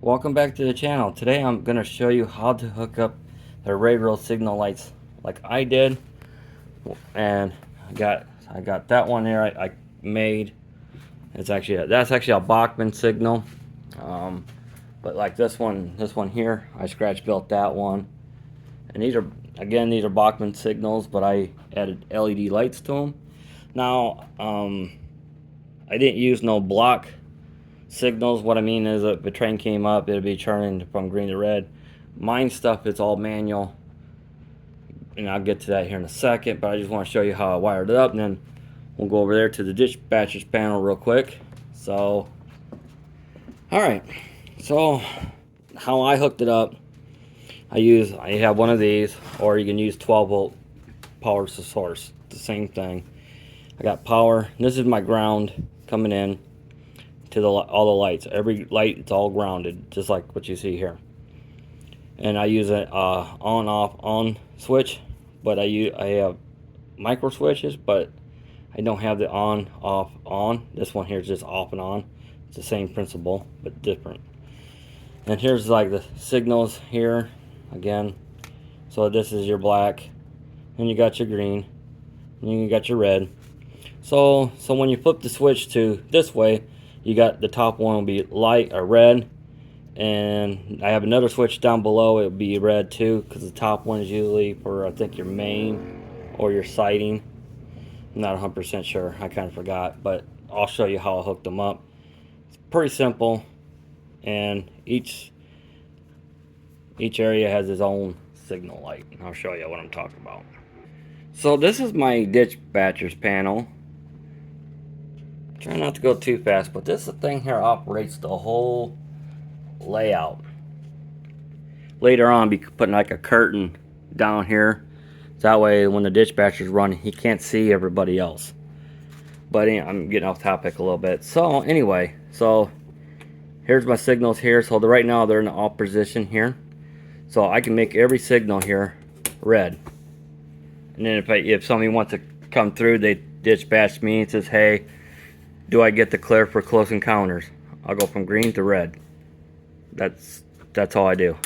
Welcome back to the channel. Today I'm going to show you how to hook up the railroad signal lights like I did. And I got that one there I made. That's actually a Bachmann signal. But like this one here, I scratch built that one. And these are Bachmann signals, but I added LED lights to them. Now, I didn't use no block signals. What I mean is if a train came up, it'd be turning from green to red. Mine stuff is all manual, and I'll get to that here in a second, but I just want to show you how I wired it up, and then we'll go over there to the dispatcher's panel real quick. So alright, so how I hooked it up, I have one of these, or you can use 12-volt power source, the same thing. I got power. This is my ground coming in to all the lights. Every light, it's all grounded, just like what you see here. And I use an on switch, but I have micro switches, but I don't have the on off on. This one here is just off and on. It's the same principle but different. And here's like the signals here again. So this is your black, and you got your green, and you got your red. So when you flip the switch to this way, you got the top one will be light or red, and I have another switch down below. It will be red too, because the top one is usually for, I think, your main or your siding. I'm not 100% sure. I kind of forgot, but I'll show you how I hooked them up. It's pretty simple, and each area has its own signal light. I'll show you what I'm talking about. So this is my dispatcher's panel. Try not to go too fast, but this thing here operates the whole layout. Later on, I'll be putting like a curtain down here, so that way when the dispatcher's running, he can't see everybody else. But I'm getting off topic a little bit. So anyway, so here's my signals here. So right now they're in the off position here, so I can make every signal here red. And then if somebody wants to come through, they dispatch me and says, hey, do I get the clear for close encounters? I'll go from green to red. That's all I do.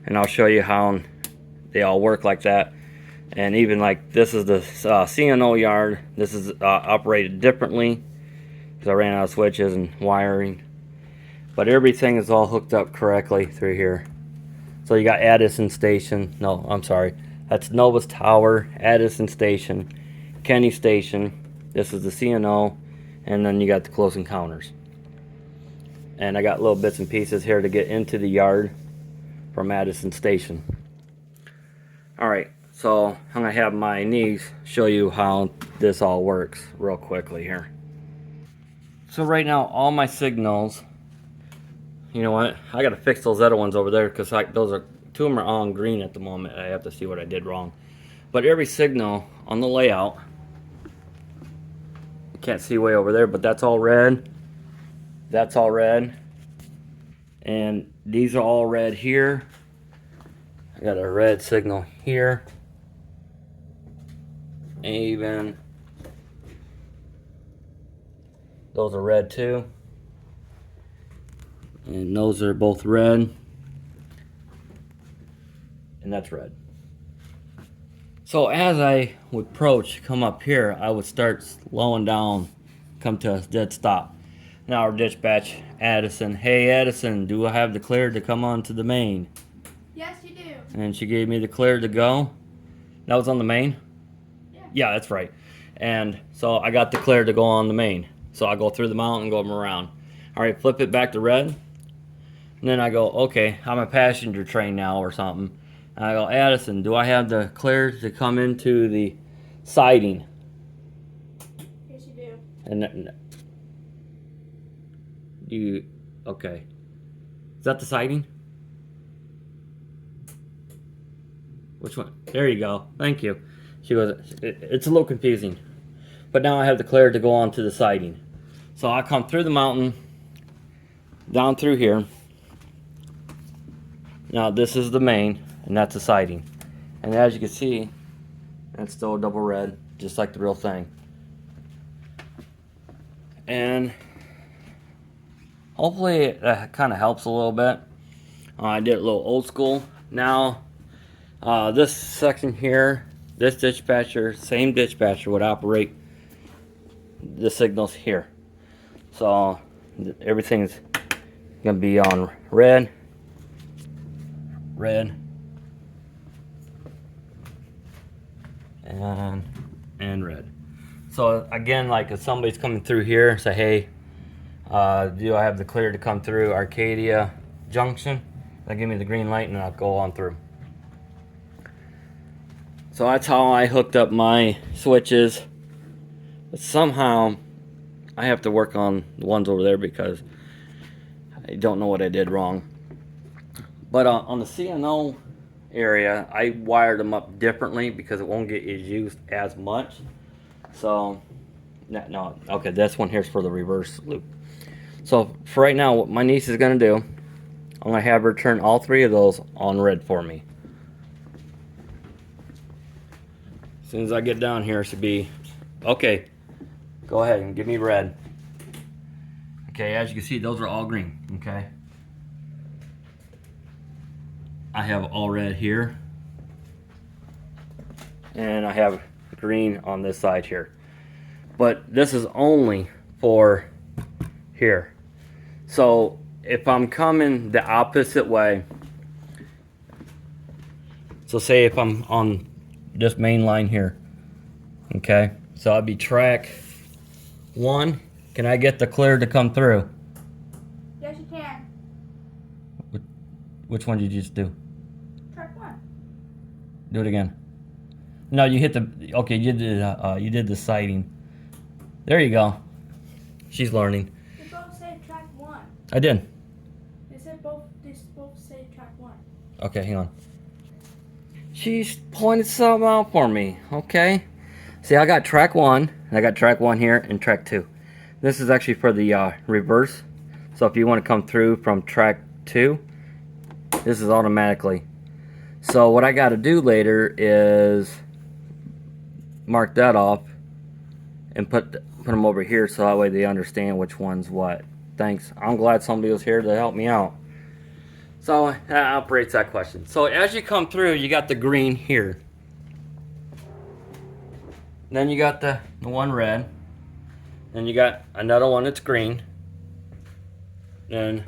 And I'll show you how they all work like that. And even like this is the CNO yard. This is operated differently because I ran out of switches and wiring. But everything is all hooked up correctly through here. So you got Addison Station. No, I'm sorry. That's Nova's Tower, Addison Station, Kenny Station. This is the CNO, and then you got the close encounters. And I got little bits and pieces here to get into the yard from Addison Station. Alright, so I'm going to have my niece show you how this all works real quickly here. So right now, all my signals, you know what, I got to fix those other ones over there because two of them are on green at the moment. I have to see what I did wrong. But every signal on the layout, you can't see way over there, but that's all red. That's all red. And these are all red here. I got a red signal here. Even those are red too. And those are both red. And that's red. So as I would approach, come up here, I would start slowing down, come to a dead stop. Now our dispatch, Addison. Hey Addison, do I have the clear to come on to the main? Yes, you do. And she gave me the clear to go. That was on the main? Yeah. Yeah, that's right. And so I got the clear to go on the main. So I go through the mountain and go around. Alright, flip it back to red. And then I go, okay, I'm a passenger train now or something. And I go, Addison, do I have the clear to come into the siding? Yes, you do. And okay. Is that the siding? Which one? There you go. Thank you. She goes, it's a little confusing. But now I have the clear to go on to the siding. So I come through the mountain, down through here. Now this is the main, and that's the siding. And as you can see, it's still double red, just like the real thing. And hopefully that kind of helps a little bit. I did a little old school. Now, this section here, this dispatcher, same dispatcher would operate the signals here. So everything's gonna be on red, red, and red. So again, like if somebody's coming through here, say, hey, do I have the clear to come through Arcadia Junction? They'll give me the green light and I'll go on through. So that's how I hooked up my switches. But somehow I have to work on the ones over there because I don't know what I did wrong. But on the CNO area, I wired them up differently because it won't get used as much. So, no, okay, this one here's for the reverse loop. So for right now, what my niece is gonna do, I'm gonna have her turn all three of those on red for me. As soon as I get down here, it should be, okay, go ahead and give me red. Okay, as you can see, those are all green, okay? I have all red here. And I have green on this side here. But this is only for here. So if I'm coming the opposite way, so say if I'm on this main line here, okay, so I'd be track 1. Can I get the clear to come through? Yes, you can. Which one did you just do? Track 1. Do it again. No, you hit the, okay, you did the sighting. There you go. She's learning. They both say track 1. I did. They both say track 1. Okay, hang on. She's pointed something out for me. Okay. See, I got track 1. I got track 1 here and track 2. This is actually for the reverse. So if you want to come through from track 2, this is automatically. So what I got to do later is mark that off and put them over here so that way they understand which one's what. Thanks. I'm glad somebody was here to help me out. So that operates that question. So as you come through, you got the green here. Then you got the one red. Then you got another one that's green. Then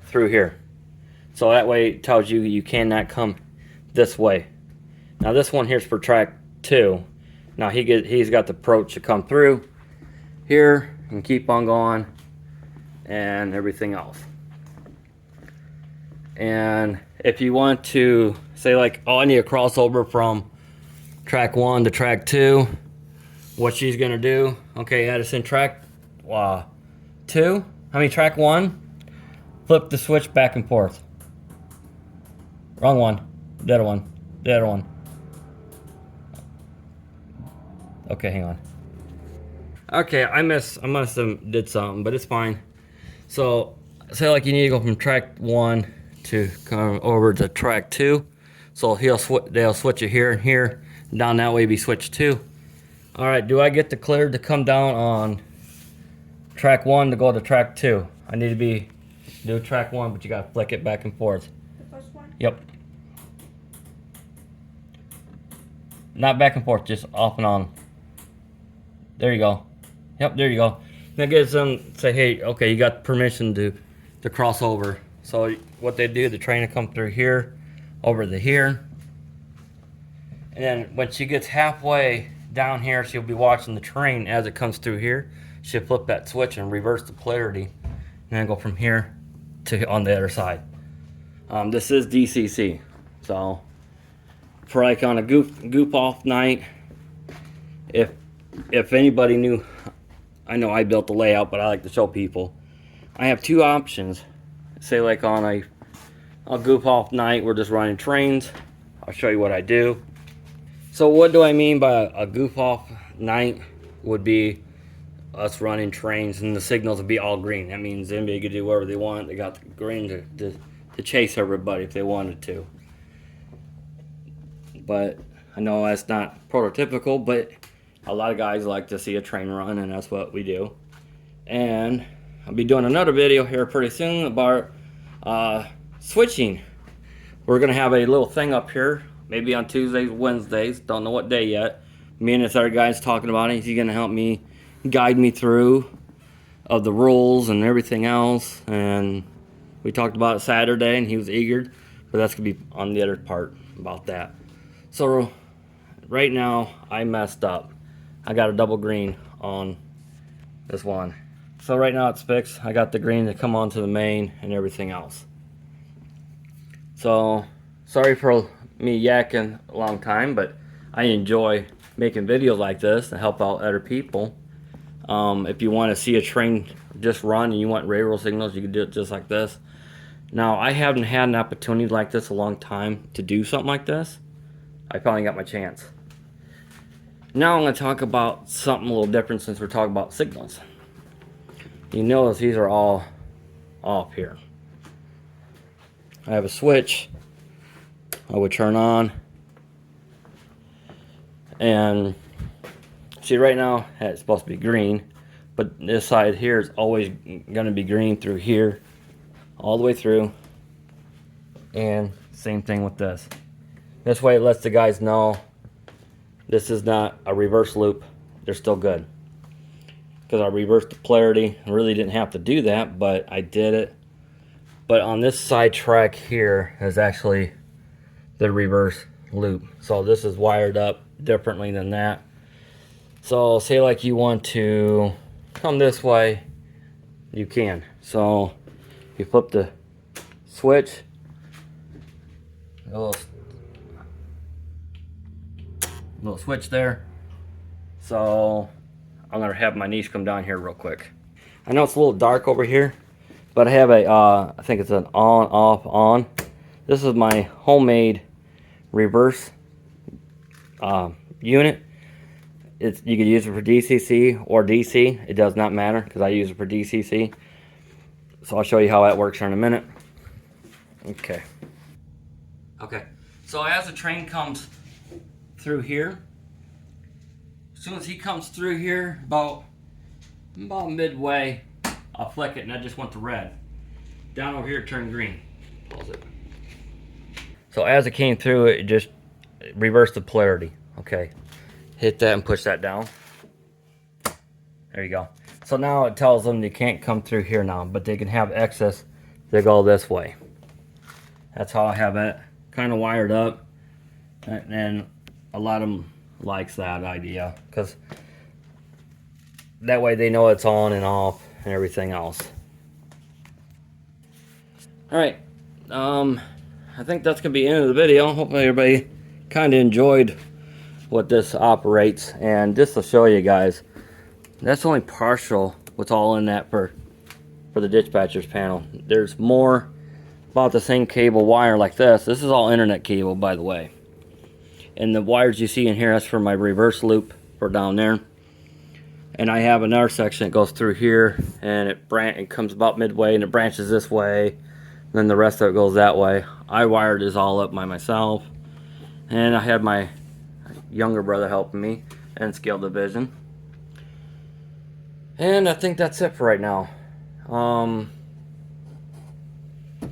through here. So that way it tells you you cannot come this way. Now this one here's for track 2. Now he's got the approach to come through here and keep on going and everything else. And if you want to say like, oh, I need a crossover from track 1 to track 2, what she's gonna do, okay, Addison, track 2, track 1, flip the switch back and forth. Wrong one, the other one, the other one. Okay, hang on. Okay, I must have did something, but it's fine. So, say like you need to go from track 1 to come over to track 2. So they'll switch it here and here. Down that way be switch 2. All right, do I get the clear to come down on track 1 to go to track 2? I need to do track 1, but you gotta flick it back and forth. The first one? Yep. Not back and forth, just off and on. There you go. Yep, there you go. That gives them, say, hey, okay, you got permission to cross over. So what they do, the train will come through here, over to here. And then when she gets halfway down here, she'll be watching the train as it comes through here. She'll flip that switch and reverse the polarity. And then go from here to on the other side. This is DCC. So for like on a goof off night, if anybody knew, I know I built the layout, but I like to show people. I have 2 options. Say like on a goof off night, we're just running trains. I'll show you what I do. So what do I mean by a goof off night? Would be us running trains and the signals would be all green. That means anybody could do whatever they want. They got the green to chase everybody if they wanted to. But I know that's not prototypical, but a lot of guys like to see a train run, and that's what we do. And I'll be doing another video here pretty soon about switching. We're gonna have a little thing up here, maybe on Tuesdays, Wednesdays, don't know what day yet. Me and this other guy's talking about it. He's gonna help me, guide me through of the rules and everything else. And we talked about it Saturday, and he was eager, but that's gonna be on the other part about that. So right now I messed up. I got a double green on this one. So right now it's fixed. I got the green to come onto the main and everything else. So sorry for me yakking a long time, but I enjoy making videos like this to help out other people. If you want to see a train just run and you want railroad signals, you can do it just like this. Now, I haven't had an opportunity like this a long time to do something like this. I finally got my chance. Now I'm going to talk about something a little different since we're talking about signals. You notice these are all off here. I have a switch I would turn on, and see right now it's supposed to be green, but this side here is always going to be green through here all the way through. And same thing with this. This way it lets the guys know this is not a reverse loop, they're still good. Because I reversed the polarity, I really didn't have to do that, but I did it. But on this side track here is actually the reverse loop. So this is wired up differently than that. So say like you want to come this way, you can. So you flip the switch, a little switch there. So I'm gonna have my niece come down here real quick. I know it's a little dark over here, but I have a I think it's an on, off, on. This is my homemade reverse unit. You could use it for DCC or DC. It does not matter because I use it for DCC. So I'll show you how that works here in a minute. Okay. So as the train comes through here, as soon as he comes through here, about midway, I'll flick it, and that just went to red. Down over here, it turned green. Pause it. So as it came through, it just reversed the polarity. Okay. Hit that and push that down. There you go. So now it tells them they can't come through here now, but they can have excess. They go this way. That's how I have it kind of wired up, and a lot of them likes that idea because that way they know it's on and off and everything else. All right, I think that's gonna be the end of the video. Hopefully everybody kind of enjoyed what this operates, and just to show you guys, that's only partial what's all in that for the dispatcher's panel. There's more about the same cable wire like this. This is all internet cable, by the way. And the wires you see in here, that's for my reverse loop for down there. And I have another section that goes through here, and it comes about midway, and it branches this way. And then the rest of it goes that way. I wired this all up by myself, and I had my younger brother helping me, and scale division. And I think that's it for right now.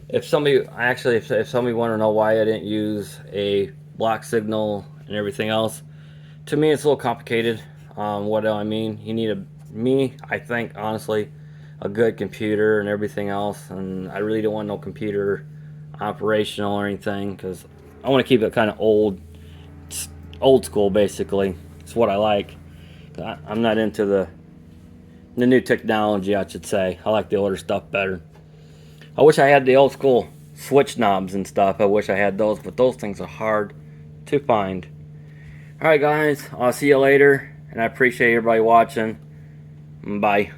If somebody want to know why I didn't use a block signal and everything else, to me it's a little complicated. What do I mean? You need I think honestly, a good computer and everything else, and I really don't want no computer operational or anything because I want to keep it kind of old school. Basically, it's what I like. I'm not into the new technology, I should say. I like the older stuff better. I wish I had the old school switch knobs and stuff. I wish I had those, but those things are hard to find. Alright guys, I'll see you later, and I appreciate everybody watching. Bye.